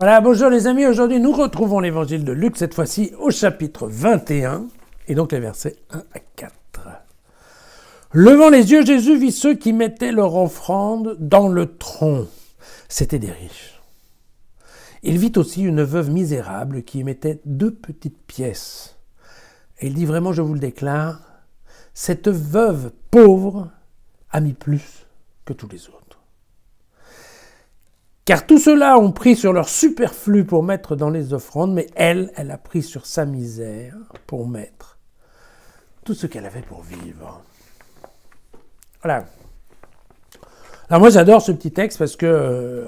Voilà, bonjour les amis, aujourd'hui nous retrouvons l'évangile de Luc, cette fois-ci au chapitre 21, et donc les versets 1 à 4. Levant les yeux, Jésus vit ceux qui mettaient leur offrande dans le tronc. C'étaient des riches. Il vit aussi une veuve misérable qui mettait 2 petites pièces. Et il dit vraiment, je vous le déclare, cette veuve pauvre a mis plus que tous les autres. Car tous ceux-là ont pris sur leur superflu pour mettre dans les offrandes, mais elle a pris sur sa misère pour mettre tout ce qu'elle avait pour vivre. Voilà. Alors moi j'adore ce petit texte parce que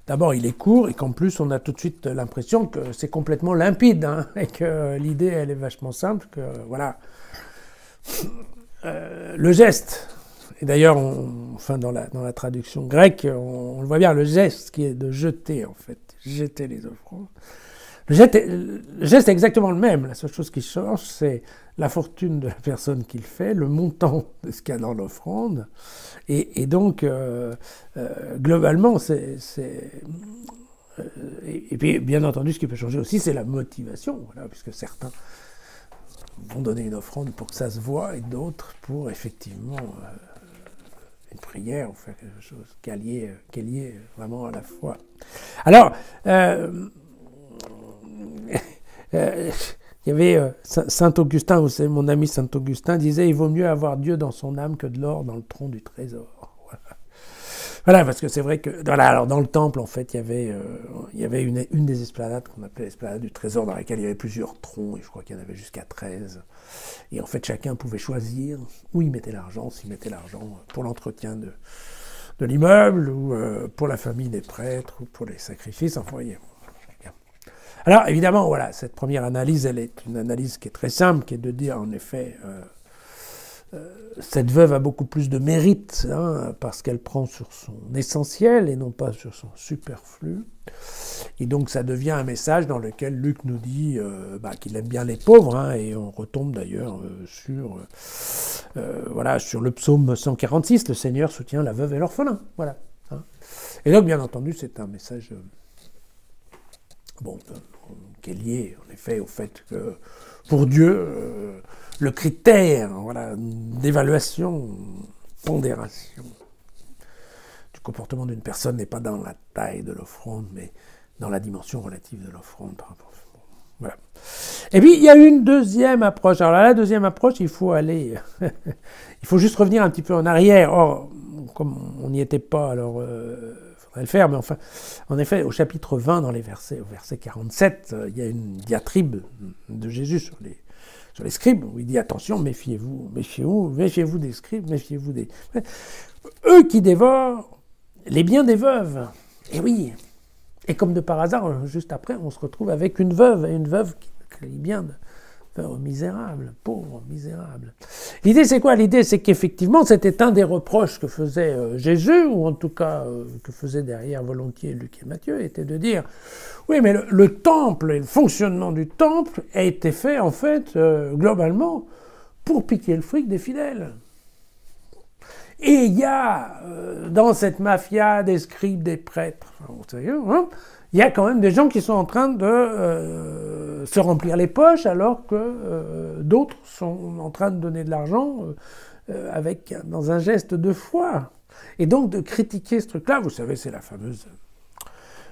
d'abord il est court et qu'en plus on a tout de suite l'impression que c'est complètement limpide, hein, et que l'idée elle est vachement simple, que voilà, le geste. Et d'ailleurs, dans la traduction grecque, on le voit bien, le geste qui est de jeter, en fait, jeter les offrandes. Le geste est exactement le même. La seule chose qui change, c'est la fortune de la personne qui le fait, le montant de ce qu'il y a dans l'offrande. Et donc, globalement, et puis, bien entendu, ce qui peut changer aussi, c'est la motivation, voilà, puisque certains vont donner une offrande pour que ça se voie, et d'autres pour, effectivement... une prière ou faire quelque chose qui est lié vraiment à la foi. Alors, il y avait Saint Augustin, vous savez, mon ami Saint Augustin disait « Il vaut mieux avoir Dieu dans son âme que de l'or dans le tronc du trésor. » Voilà, parce que c'est vrai que voilà, alors dans le temple, en fait, il y avait une des esplanades qu'on appelait l'esplanade du trésor, dans laquelle il y avait plusieurs troncs, et je crois qu'il y en avait jusqu'à 13. Et en fait, chacun pouvait choisir où il mettait l'argent, s'il mettait l'argent pour l'entretien de l'immeuble, ou pour la famille des prêtres, ou pour les sacrifices, enfin, vous voyez. Alors, évidemment, voilà, cette première analyse, elle est une analyse qui est très simple, qui est de dire, en effet... cette veuve a beaucoup plus de mérite, hein, parce qu'elle prend sur son essentiel et non pas sur son superflu. Et donc ça devient un message dans lequel Luc nous dit qu'il aime bien les pauvres, hein, et on retombe d'ailleurs sur le psaume 146, le Seigneur soutient la veuve et l'orphelin. Voilà, hein. Et donc bien entendu c'est un message qui est lié en effet au fait que pour Dieu, le critère d'évaluation, pondération du comportement d'une personne n'est pas dans la taille de l'offrande, mais dans la dimension relative de l'offrande. Voilà. Et puis, il y a une deuxième approche. Alors, la deuxième approche, il faut juste revenir un petit peu en arrière. Or, comme on n'y était pas, alors... le faire, mais enfin, en effet, au chapitre 20, au verset 47, il y a une diatribe de Jésus sur les scribes, où il dit, attention, méfiez-vous des scribes, méfiez-vous des... Eux qui dévorent les biens des veuves. Et oui, et comme de par hasard, juste après, on se retrouve avec une veuve qui les biens de misérable, pauvre, misérable. L'idée, c'est quoi? L'idée, c'est qu'effectivement, c'était un des reproches que faisait Jésus, ou en tout cas que faisaient derrière volontiers Luc et Matthieu, était de dire, oui, mais le temple et le fonctionnement du temple a été fait, en fait, globalement, pour piquer le fric des fidèles. Et il y a, dans cette mafia des scribes, des prêtres, vous savez, hein, il y a quand même des gens qui sont en train de se remplir les poches, alors que d'autres sont en train de donner de l'argent dans un geste de foi. Et donc de critiquer ce truc-là, vous savez, c'est la fameuse...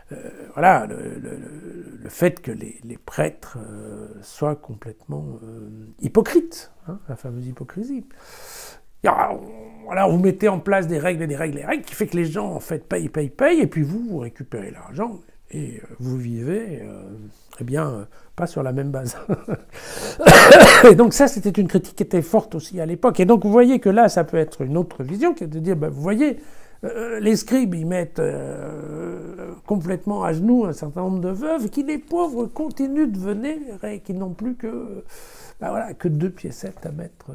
le fait que les prêtres soient complètement hypocrites, hein, la fameuse hypocrisie. Voilà, vous mettez en place des règles, qui fait que les gens, en fait, payent, et puis vous récupérez l'argent, et vous vivez, pas sur la même base. Et donc ça, c'était une critique qui était forte aussi à l'époque. Et donc vous voyez que là, ça peut être une autre vision, qui est de dire, vous voyez, les scribes, ils mettent complètement à genoux un certain nombre de veuves, qui, les pauvres, continuent de venir, et qui n'ont plus que 2 piécettes à mettre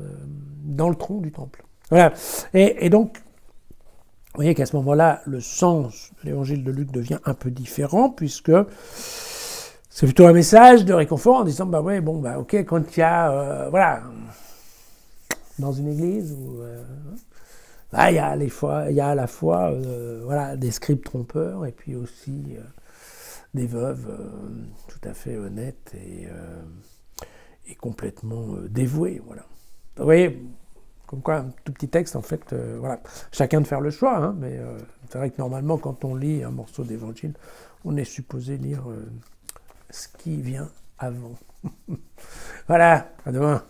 dans le tronc du temple. Voilà. Et donc, vous voyez qu'à ce moment-là, le sens de l'évangile de Luc devient un peu différent, puisque c'est plutôt un message de réconfort en disant, ok, quand il y a, dans une église où il y a à la fois des scribes trompeurs, et puis aussi des veuves tout à fait honnêtes et complètement dévouées. Voilà. Vous voyez, comme quoi, un tout petit texte, en fait, voilà. Chacun de faire le choix, hein, mais c'est vrai que normalement, quand on lit un morceau d'évangile, on est supposé lire ce qui vient avant. Voilà, à demain.